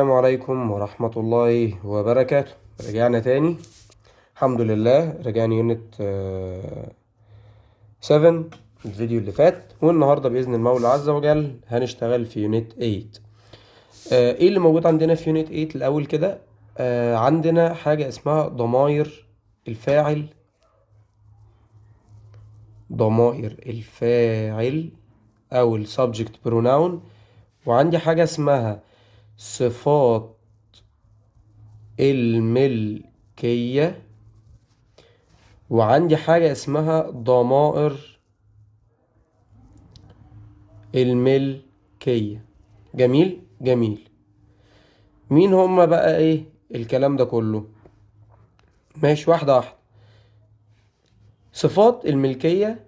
السلام عليكم ورحمة الله وبركاته. رجعنا تاني، الحمد لله. رجعنا يونت 7 الفيديو اللي فات، والنهاردة بإذن المولى عز وجل هنشتغل في يونت 8. ايه اللي موجود عندنا في يونت 8 الأول كده؟ عندنا حاجة اسمها ضمائر الفاعل. ضمائر الفاعل أو السبجكت بروناون. وعندي حاجة اسمها صفات الملكية، وعندي حاجة اسمها ضمائر الملكية. جميل جميل. مين هما بقى ايه الكلام ده كله؟ ماشي، واحدة واحدة. صفات الملكية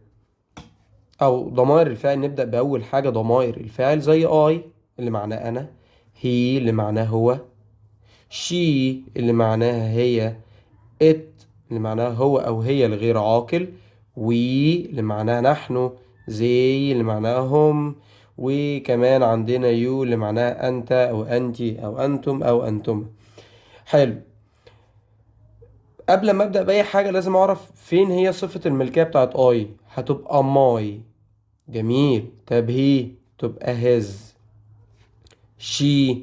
او ضمائر الفاعل، نبدأ بأول حاجة. ضمائر الفاعل زي I اللي معناه أنا، he اللي معناه هو، she اللي معناها هي، it اللي معناها هو أو هي الغير عاقل، we اللي معناها نحن، they اللي معناها هم، وكمان عندنا you اللي معناها أنت أو أنتي أو أنتم أو أنتم. حلو. قبل ما أبدأ بأي حاجة لازم أعرف فين هي صفة الملكية بتاعت I. هتبقى my. جميل. طب هي تبقى his، she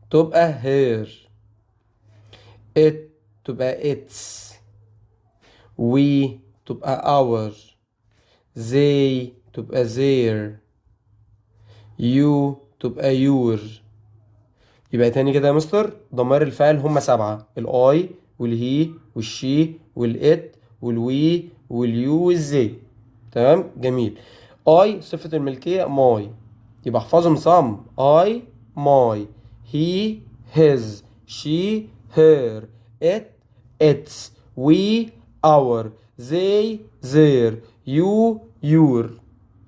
تبقى her، it تبقى its، we تبقى our، they تبقى their، you تبقى your. يبقى تاني كده يا مستر، ضمائر الفاعل هم 7: الاي والهي والشي والات والوي واليو والزي. تمام جميل. اي صفة الملكية ماي، يبقى احفظهم صم. اي ماي، هي his، she her، it its، we our، they their، you your.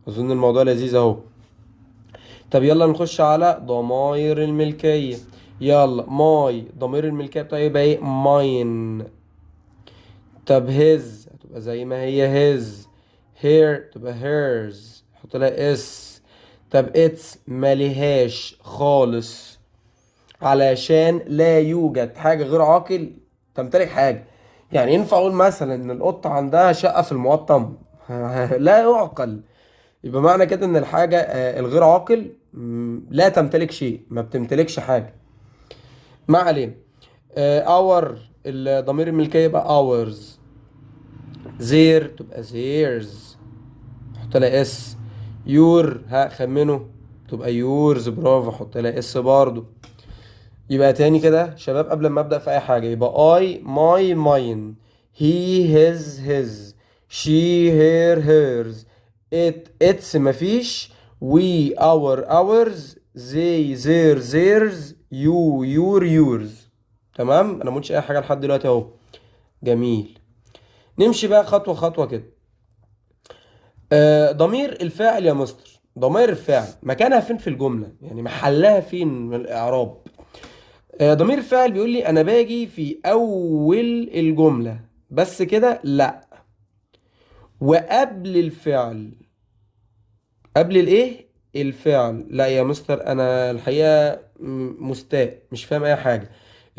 اظن الموضوع لذيذ اهو. طب يلا نخش على ضمائر الملكية. يلا ماي ضمير الملكية بتاعي يبقى ايه؟ ماين. طب هيز هتبقى زي ما هي هيز. هير تبقى هيرز، حط لها اس. طب اتس ملهاش خالص، علشان لا يوجد حاجة غير عاقل تمتلك حاجة. يعني ينفع اقول مثلا ان القطة عندها شقة في المقطم؟ لا يعقل. يبقى معنى كده ان الحاجة الغير عاقل لا تمتلك شيء، ما بتمتلكش حاجة. ما علينا. اور الضمير الملكية يبقى ours. زير تبقى زيرز، حط لها اس. يور خمنه تبقى يورز، برافو، حط لها اس برضو. يبقى تاني كده شباب، قبل ما ابدأ في اي حاجة، يبقى I my mine، he his his، she her hers، it its مفيش، we our ours، they their theirs، you your yours. تمام، انا مقلتش اي حاجة لحد دلوقتي اهو. جميل. نمشي بقى خطوة خطوة كده. ضمير الفاعل يا مستر، ضمير الفاعل مكانها فين في الجملة؟ يعني محلها فين من الإعراب؟ ضمير الفاعل بيقول لي انا باجي في اول الجملة بس كده؟ لا، وقبل الفعل. قبل الايه؟ الفعل. لا يا مستر، انا الحقيقة مستاء، مش فاهم اي حاجة.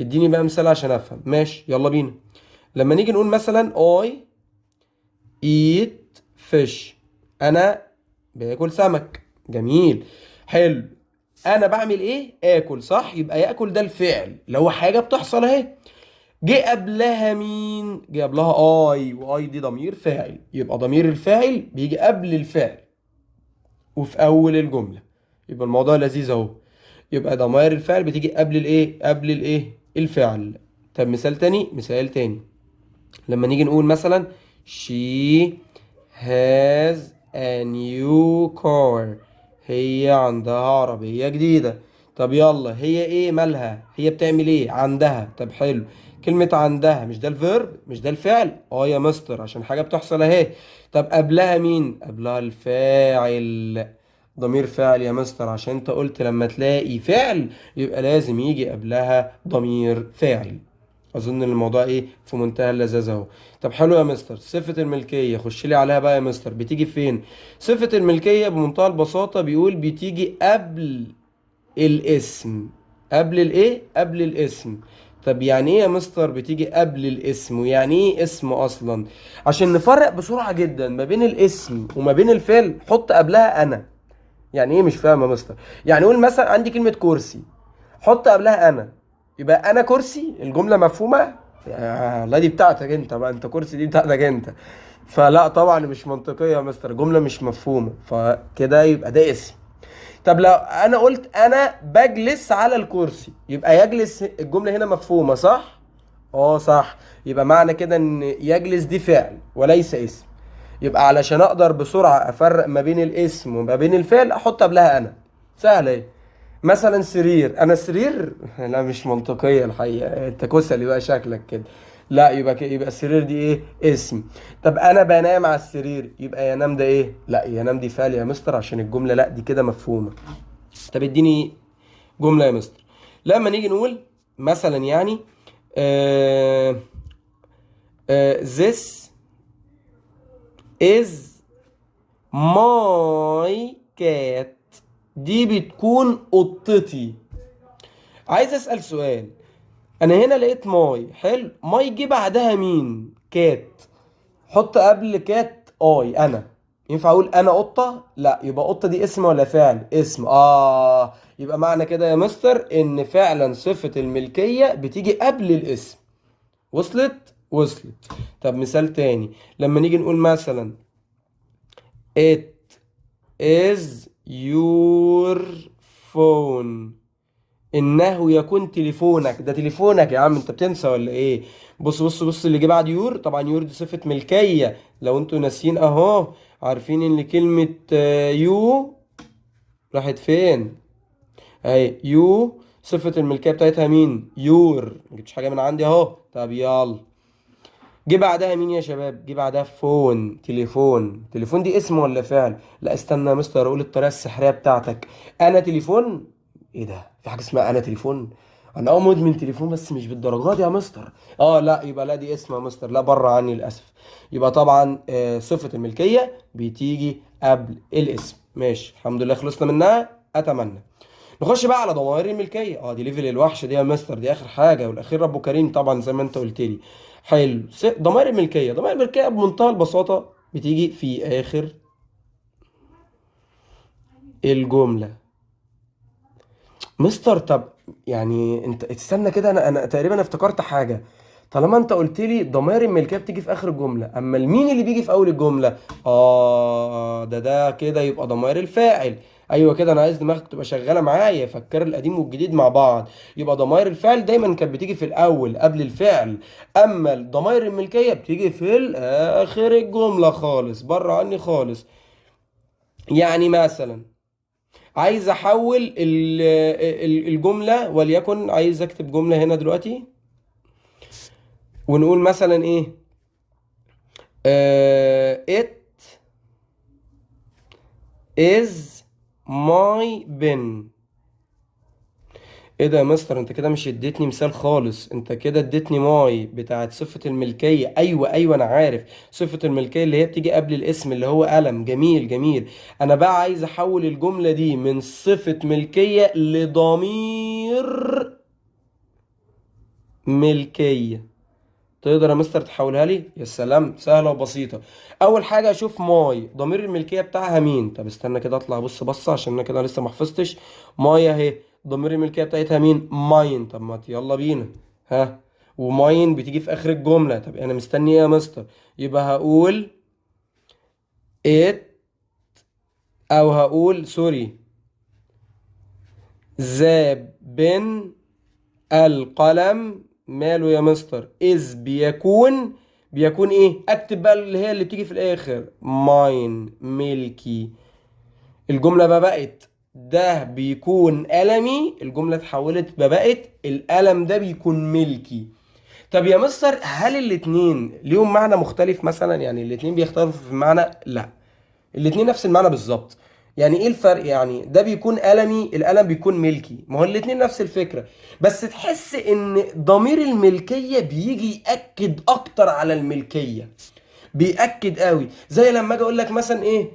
اديني بقى مثال عشان افهم. ماشي يلا بينا. لما نيجي نقول مثلا I eat fish، انا باكل سمك. جميل. حلو. انا بعمل ايه؟ اكل، صح؟ يبقى ياكل ده الفعل اللي هو حاجة بتحصل اهي. جه قبلها مين؟ جه قبلها اي، واي دي ضمير فاعل، يبقى ضمير الفاعل بيجي قبل الفعل وفي اول الجمله. يبقى الموضوع لذيذ اهو. يبقى ضمائر الفعل بتيجي قبل الايه؟ قبل الايه؟ الفعل. طب مثال تاني، مثال تاني. لما نيجي نقول مثلا she has a new car، هي عندها عربية جديدة. طب يلا، هي ايه مالها؟ هي بتعمل ايه عندها؟ طب حلو. كلمة عندها مش ده الفيرب؟ مش ده الفعل؟ اه يا مستر، عشان حاجة بتحصل اهي. طب قبلها مين؟ قبلها الفاعل. ضمير فاعل يا مستر، عشان انت قلت لما تلاقي فعل يبقى لازم يجي قبلها ضمير فاعل. اظن ان الموضوع ايه في منتهى اللذاذه اهو. طب حلو يا مستر، صفه الملكيه خش لي عليها بقى يا مستر، بتيجي فين؟ صفه الملكيه بمنتهى البساطه بيقول بتيجي قبل الاسم. قبل الايه؟ قبل الاسم. طب يعني ايه يا مستر بتيجي قبل الاسم؟ ويعني ايه اسم اصلا؟ عشان نفرق بسرعة جدا ما بين الاسم وما بين الفعل، حط قبلها انا. يعني ايه؟ مش فاهم يا مستر. يعني قول مثلا عندي كلمة كرسي، حط قبلها انا، يبقى انا كرسي. الجملة مفهومة؟ لا دي بتاعتك انت بقى، انت كرسي دي بتاعتك انت. فلا طبعا مش منطقية يا مستر، جملة مش مفهومة، فكده يبقى ده اسم. طب لو انا قلت انا بجلس على الكرسي، يبقى يجلس الجملة هنا مفهومة صح؟ اه صح. يبقى معنى كده ان يجلس دي فعل وليس اسم. يبقى علشان اقدر بسرعة افرق ما بين الاسم وما بين الفعل، احط قبلها انا. سهلة ايه. مثلا سرير، انا سرير لا مش منطقية الحقيقة، انت كسلي بقى شكلك كده. لا يبقى يبقى السرير دي ايه؟ اسم. طب انا بنام على السرير، يبقى ينام ده ايه؟ لا ينام دي فعل يا مستر، عشان الجملة لا دي كده مفهومة. طب اديني جملة يا مستر. لما نيجي نقول مثلا يعني آه this is my cat، دي بتكون قطتي. عايز اسأل سؤال. انا هنا لقيت ماي، حلو، ماي جه بعدها مين؟ كات. حط قبل كات اي انا. ينفع اقول انا قطة؟ لا. يبقى قطة دي اسم ولا فعل؟ اسم. يبقى معنى كده يا مستر ان فعلا صفة الملكية بتيجي قبل الاسم. وصلت؟ وصلت. طب مثال تاني. لما نيجي نقول مثلا it is your phone، انه يكون تليفونك. ده تليفونك يا عم، انت بتنسى ولا ايه؟ بص بص بص، اللي جه بعد يور، طبعا يور دي صفة ملكية، لو انتوا ناسيين اهو. عارفين ان كلمة يو راحت فين؟ اهي يو صفة الملكية بتاعتها مين؟ يور. ما جبتش حاجة من عندي اهو. طب يلا. جه بعدها مين يا شباب؟ جه بعدها فون، تليفون. تليفون دي اسم ولا فعل؟ لا استنى يا مستر اقول الطريقه السحريه بتاعتك. انا تليفون؟ ايه ده؟ في حاجه اسمها انا تليفون؟ انا مدمن تليفون بس مش بالدرجات دي يا مستر. لا يبقى لا دي اسم يا مستر، لا بره عني للاسف. يبقى طبعا صفه الملكيه بتيجي قبل الاسم. ماشي الحمد لله خلصنا منها اتمنى. نخش بقى على ضمائر الملكيه. دي ليفل الوحش دي يا مستر، دي اخر حاجه، والاخير ربه كريم طبعا زي ما انت قلت لي. حلو. ضمائر الملكيه، ضمائر الملكيه بمنتهى البساطه بتيجي في اخر الجمله. مستر طب يعني انت استنى كده، انا تقريبا افتكرت حاجه. طالما انت قلت لي ضمائر الملكيه بتيجي في اخر الجمله، اما المين اللي بيجي في اول الجمله؟ ده كده يبقى ضمائر الفاعل. ايوه كده، انا عايز دماغك تبقى شغاله معايا، فكر القديم والجديد مع بعض. يبقى ضمائر الفعل دايما كانت بتيجي في الاول قبل الفعل، اما الضمائر الملكيه بتيجي في اخر الجمله خالص، بره عني خالص. يعني مثلا عايز احول الجمله، وليكن عايز اكتب جمله هنا دلوقتي، ونقول مثلا ايه؟ it is my pen. ايه ده يا مستر؟ انت كده مش اديتني مثال خالص، انت كده اديتني ماي بتاعت صفة الملكية. ايوه ايوه انا عارف، صفة الملكية اللي هي بتيجي قبل الاسم اللي هو قلم. جميل جميل. انا بقى عايز احول الجملة دي من صفة ملكية لضمير ملكية. تقدر يا مستر تحولها لي؟ يا سلام، سهله وبسيطه. اول حاجه اشوف ماي ضمير الملكيه بتاعها مين. طب استنى كده اطلع بص بصه عشان انا كده لسه ما حفظتش. ماي اهي، ضمير الملكيه بتاعتها مين؟ ماين. طب ما يلا بينا. ها، وماين بتيجي في اخر الجمله. طب انا مستني ايه يا مستر؟ يبقى هقول it، او هقول سوري، ذا بن، القلم. ماله يا مستر؟ إذ بيكون. بيكون ايه؟ اكتب بقى اللي هي اللي بتيجي في الاخر، ماين، ملكي. الجملة بقى بقت ده بيكون قلمي، الجملة اتحولت بقى بقت القلم ده بيكون ملكي. طب يا مستر هل الاتنين ليهم معنى مختلف مثلا؟ يعني الاتنين بيختلفوا في المعنى؟ لا، الاتنين نفس المعنى بالظبط. يعني ايه الفرق؟ يعني ده بيكون قلمي، القلم بيكون ملكي، ما هو الاتنين نفس الفكرة. بس تحس ان ضمير الملكية بيجي يأكد اكتر على الملكية، بيأكد قوي. زي لما اجي اقول لك مثلا ايه؟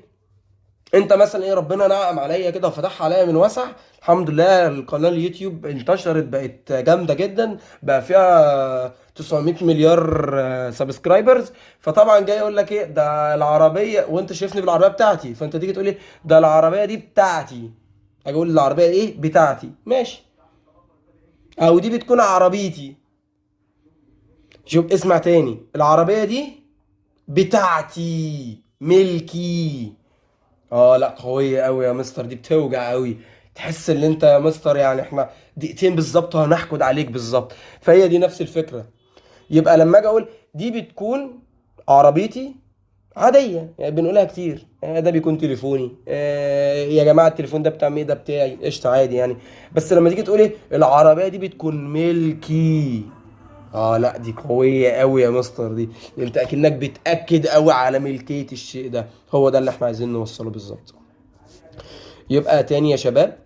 انت مثلا ايه، ربنا نعم عليا كده وفتحها عليا من وسع، الحمد لله القناه اليوتيوب انتشرت بقت جامده جدا، بقى فيها 900 مليار سبسكرايبرز. فطبعا جاي يقول لك ايه ده العربيه، وانت شايفني بالعربيه بتاعتي، فانت تيجي تقول لي ده العربيه دي بتاعتي، اجي اقول العربيه ايه بتاعتي، ماشي، او دي بتكون عربيتي. شوف اسمع تاني، العربيه دي بتاعتي ملكي. اه لا قوية قوي يا مستر، دي بتوجع قوي، تحس ان انت يا مستر يعني احنا دقيقتين بالظبط هنحقد عليك بالظبط. فهي دي نفس الفكرة. يبقى لما اجي اقول دي بتكون عربيتي، عادية يعني بنقولها كتير، ده بيكون تليفوني، يا جماعة التليفون ده بتاع مين، ده بتاعي، قشطة عادي يعني. بس لما تيجي تقولي العربية دي بتكون ملكي، اه لا دي قوية قوي يا مستر دي، انت اكنك بتأكد قوي على ملكية الشيء ده، هو ده اللي احنا عايزين نوصله بالظبط. يبقى تاني يا شباب،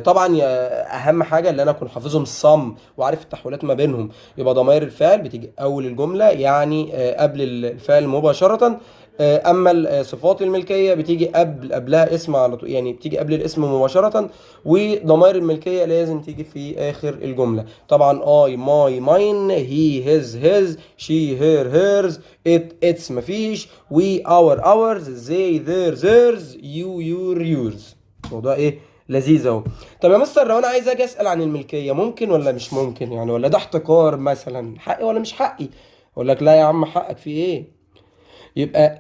طبعا اهم حاجه اللي انا اكون حافظهم الصم وعارف التحويلات ما بينهم. يبقى ضمائر الفعل بتيجي اول الجمله، يعني قبل الفعل مباشره. اما صفات الملكيه بتيجي قبلها اسم على طول، يعني بتيجي قبل الاسم مباشره. وضمائر الملكيه لازم تيجي في اخر الجمله. طبعا اي ماي ماين، هي هيز هيز، شي هير هيرز، اتس مفيش، وي اور اورز، زي ذير ذيرز، يو يور يورز. موضوع ايه لذيذ اهو. طب يا مستر لو انا عايز اجي اسال عن الملكيه، ممكن ولا مش ممكن يعني، ولا ده احتكار مثلا، حقي ولا مش حقي؟ اقول لك لا يا عم حقك في ايه. يبقى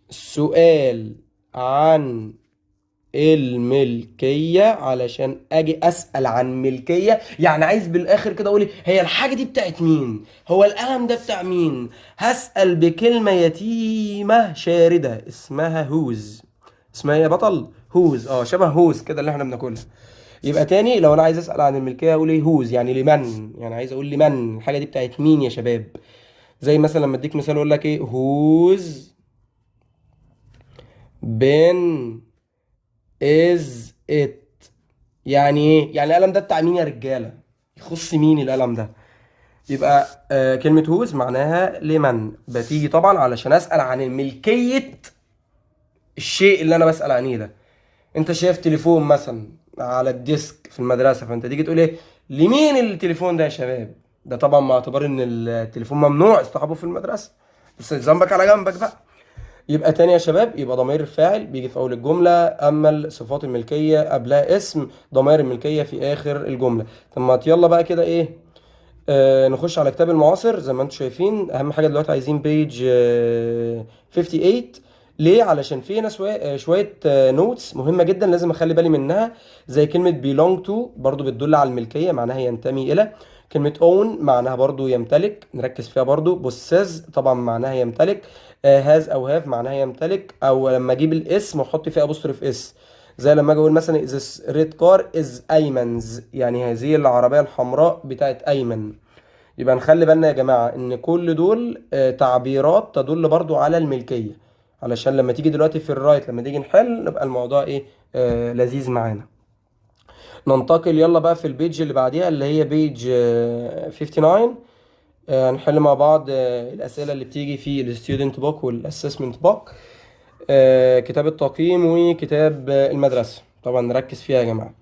للسؤال عن الملكيه، علشان اجي اسال عن ملكيه يعني عايز بالاخر كده اقول هي الحاجه دي بتاعت مين، هو القلم ده بتاع مين، هسال بكلمه يتيمه شارده اسمها هوز. اسمها ايه يا بطل؟ هوز، شبه هوز كده اللي احنا بناكلها. يبقى تاني لو انا عايز اسال عن الملكيه اقول ايه هوز، يعني لمن، يعني عايز اقول لمن الحاجه دي بتاعت مين يا شباب. زي مثلا لما اديك مثال اقول لك ايه هوز بن از ات، يعني ايه، يعني القلم ده بتاع مين يا رجاله، يخص مين القلم ده. يبقى كلمه هوز معناها لمن، بتيجي طبعا علشان اسال عن الملكيه الشيء اللي انا بسال عنيه ده. انت شايف تليفون مثلا على الديسك في المدرسه، فانت تيجي تقول ايه لمين التليفون ده يا شباب، ده طبعا مع اعتبار ان التليفون ممنوع اصطحابه في المدرسه، بس ذنبك على جنبك بقى. يبقى تاني يا شباب، يبقى ضمير الفاعل بيجي في اول الجمله، اما الصفات الملكيه قبلها اسم، ضمائر الملكيه في اخر الجمله. طب ما يلا بقى كده ايه، نخش على كتاب المعاصر. زي ما انتم شايفين اهم حاجه دلوقتي عايزين بيج 58. ليه؟ علشان في هنا شويه نوتس مهمه جدا لازم اخلي بالي منها. زي كلمه belong to برضو بتدل على الملكيه، معناها ينتمي الى. كلمه own معناها برضو يمتلك، نركز فيها برضو. possess طبعا معناها يمتلك. has او have معناها يمتلك، او لما اجيب الاسم واحط فيه apostrophe اس. زي لما اجي اقول مثلا this red car is ايمن's، يعني هذه العربيه الحمراء بتاعت ايمن. يبقى نخلي بالنا يا جماعة ان كل دول تعبيرات تدل برضو على الملكية، علشان لما تيجي دلوقتي في الرايت لما تيجي نحل نبقى الموضوع ايه لذيذ معانا. ننتقل يلا بقى في البيج اللي بعديها اللي هي بيج 59. هنحل مع بعض الأسئلة اللي بتيجي في الستودنت بوك والاسسمنت بوك، كتاب التقييم وكتاب المدرسة، طبعا نركز فيها يا جماعة.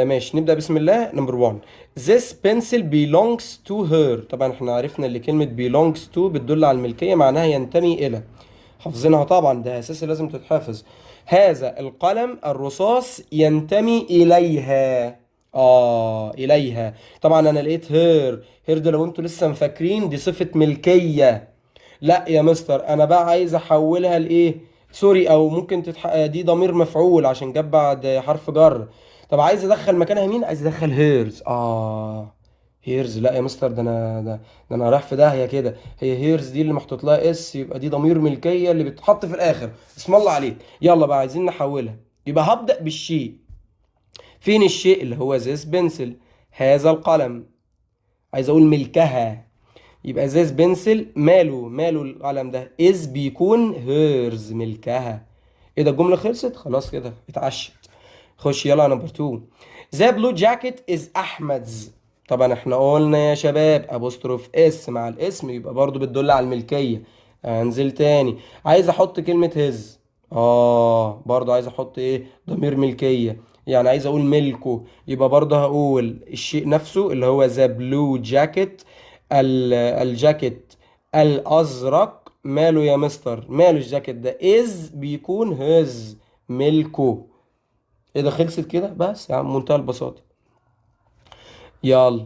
ماشي نبدأ بسم الله. نمبر 1، this pencil belongs to her. طبعا احنا عرفنا اللي كلمة belongs to بتدل على الملكية، معناها ينتمي إلى. حافظينها طبعا، ده أساسي لازم تتحفظ. هذا القلم الرصاص ينتمي إليها. إليها. طبعا أنا لقيت هير ده لو انتوا لسه مفاكرين دي صفة ملكية. لا يا مستر أنا بقى عايز أحولها لإيه؟ سوري، أو ممكن دي ضمير مفعول عشان جاب بعد حرف جر. طب عايز ادخل مكانها مين؟ عايز ادخل هيرز. هيرز لا يا مستر، ده انا رايح في داهيه كده. هي هيرز دي اللي محطوط لها اس، يبقى دي ضمير ملكيه اللي بتحط في الاخر. اسم الله عليك. يلا بقى عايزين نحولها. يبقى هبدا بالشيء. فين الشيء اللي هو زيس بنسل، هذا القلم. عايز اقول ملكها، يبقى زيس بنسل ماله القلم ده، از بيكون هيرز ملكها. ايه ده الجمله خلصت خلاص كده اتعشت. خش يلا نمبر 2، ذا بلو جاكيت از احمد's. طبعا احنا قلنا يا شباب ابوستروف اس مع الاسم يبقى برضو بتدل على الملكيه. انزل تاني، عايز احط كلمه هز، برضو عايز احط ايه؟ ضمير ملكية. يعني عايز اقول ملكه، يبقى برضو هقول الشيء نفسه اللي هو ذا بلو جاكيت. الجاكيت الازرق ماله يا مستر؟ ماله الجاكيت ده؟ از بيكون هز، ملكه. ايه ده؟ خلصت كده بس يا عم، منتهى البساطة. يلا.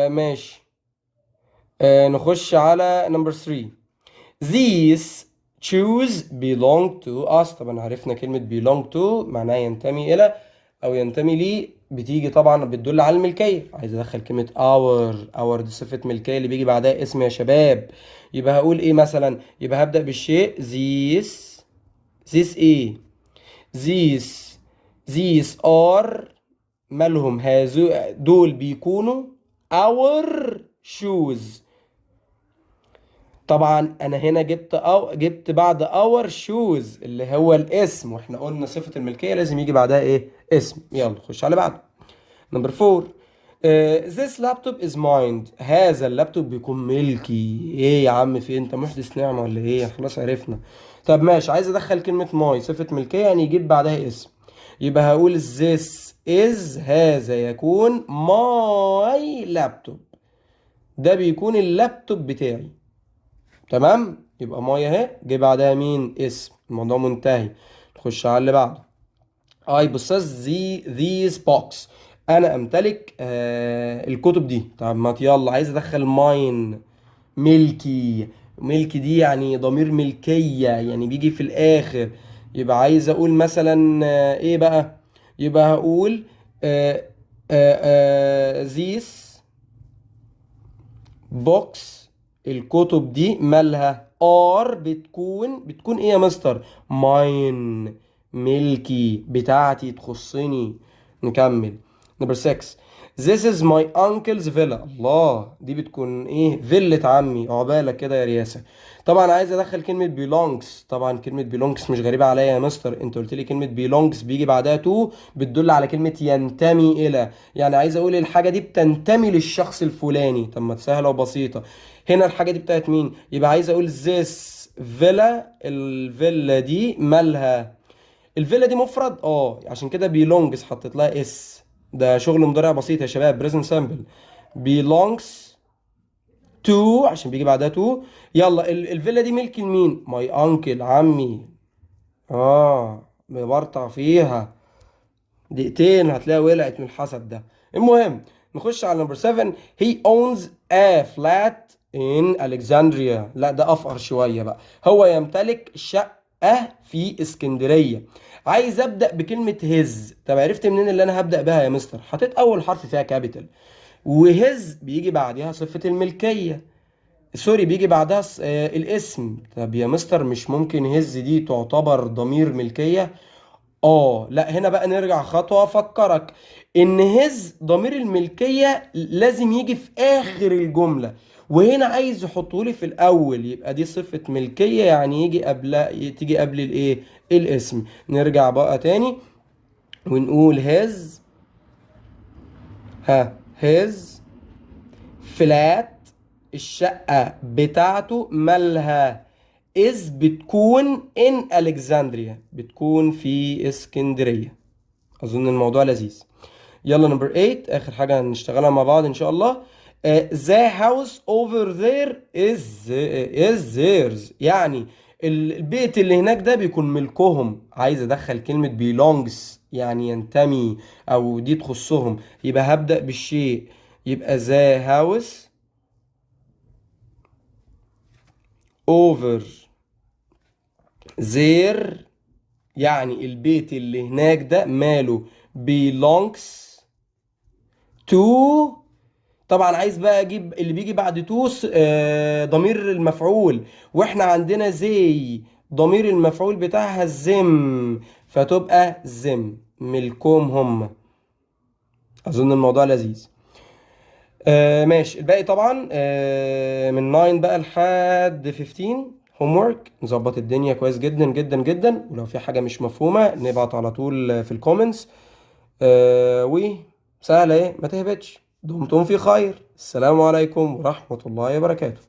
ماشي. نخش على نمبر 3. These shoes belong to us. طبعا عرفنا كلمة belong to معناها ينتمي إلى أو ينتمي لي، بتيجي طبعا بتدل على الملكية. عايز أدخل كلمة our دي صفة ملكية اللي بيجي بعدها اسم يا شباب. يبقى هقول إيه مثلا؟ يبقى هبدأ بالشيء these إيه؟ these these are مالهم؟ هذو دول بيكونوا our shoes. طبعا انا هنا جبت بعد اور شوز اللي هو الاسم، واحنا قلنا صفة الملكية لازم يجي بعدها ايه؟ اسم. يلا خش على بعض. نمبر 4. This laptop is mine. هذا اللابتوب بيكون ملكي. ايه يا عم، في انت محدث نعمة ولا ايه؟ خلاص عرفنا. طب ماشي، عايز ادخل كلمة ماي صفة ملكية يعني يجيب بعدها اسم. يبقى هقول this is، هذا يكون my laptop. ده بيكون اللابتوب بتاعي. تمام، يبقى مايه اهي جه بعدها مين؟ اسم. الموضوع منتهي. نخش على اللي بعده. I possess these books. انا امتلك الكتب دي. طب ما يلا، عايز ادخل ماين، ملكي. ملكي دي يعني ضمير ملكية، يعني بيجي في الاخر. يبقى عايز اقول مثلا ايه بقى؟ يبقى هقول these بوكس. الكتب دي مالها؟ ار بتكون ايه يا مستر؟ ماين، ملكي، بتاعتي، تخصني. نكمل. نمبر 6. This is my uncle's villa. الله، دي بتكون ايه؟ فيلة عمي. عقبالك كده يا رياسة. طبعا عايز ادخل كلمة belongs. طبعا كلمة belongs مش غريبة عليا يا مستر، انت قلت لي كلمة belongs بيجي بعدها تو بتدل على كلمة ينتمي الى. يعني عايز اقول الحاجة دي بتنتمي للشخص الفلاني. طب ما سهلة وبسيطة. هنا الحاجة دي بتاعت مين؟ يبقى عايز اقول this villa. الفيلا دي مالها؟ الفيلا دي مفرد، عشان كده belongs حطيت لها اس. ده شغل مضارع بسيط يا شباب، present simple. belongs to عشان بيجي بعدها to. يلا، الفيلا دي ملك لمين؟ my uncle، عمي. ببرطع فيها دقيقتين هتلاقيها ولعت من الحسد ده. المهم، نخش على نمبر 7. he owns a flat in Alexandria. لا ده افقر شويه بقى. هو يمتلك شقه في اسكندريه. عايز ابدا بكلمه his. طب عرفت منين اللي انا هبدا بها يا مستر؟ حطيت اول حرف فيها كابيتال، وهز بيجي بعدها صفه الملكيه. سوري، بيجي بعدها الاسم. طب يا مستر مش ممكن هز دي تعتبر ضمير ملكيه؟ لا، هنا بقى نرجع خطوة افكرك ان هز ضمير الملكية لازم يجي في اخر الجملة، وهنا عايز يحطه لي في الاول. يبقى دي صفة ملكية يعني تيجي قبل الايه؟ الاسم. نرجع بقى تاني ونقول هز فلات. الشقة بتاعته مالها؟ إز بتكون in ألكسندريا، بتكون في اسكندرية. أظن الموضوع لذيذ. يلا نمبر 8، آخر حاجة هنشتغلها مع بعض إن شاء الله. The house over there is theirs. يعني البيت اللي هناك ده بيكون ملكهم. عايز أدخل كلمة belongs يعني ينتمي أو دي تخصهم. يبقى هبدأ بالشيء، يبقى the house over there يعني البيت اللي هناك ده ماله؟ belongs to. طبعا عايز بقى اجيب اللي بيجي بعد to ضمير المفعول، واحنا عندنا زي ضمير المفعول بتاعها الزم، فتبقى زم، ملكهم هم. اظن الموضوع لذيذ. ماشي. الباقي طبعا من 9 بقى لحد 15 هوم ورك. نظبط الدنيا كويس جدا جدا جدا، ولو في حاجة مش مفهومة نبعت على طول في الكومنتس. وسهلة ايه، ما تهبطش. دمتم في خير. السلام عليكم ورحمة الله وبركاته.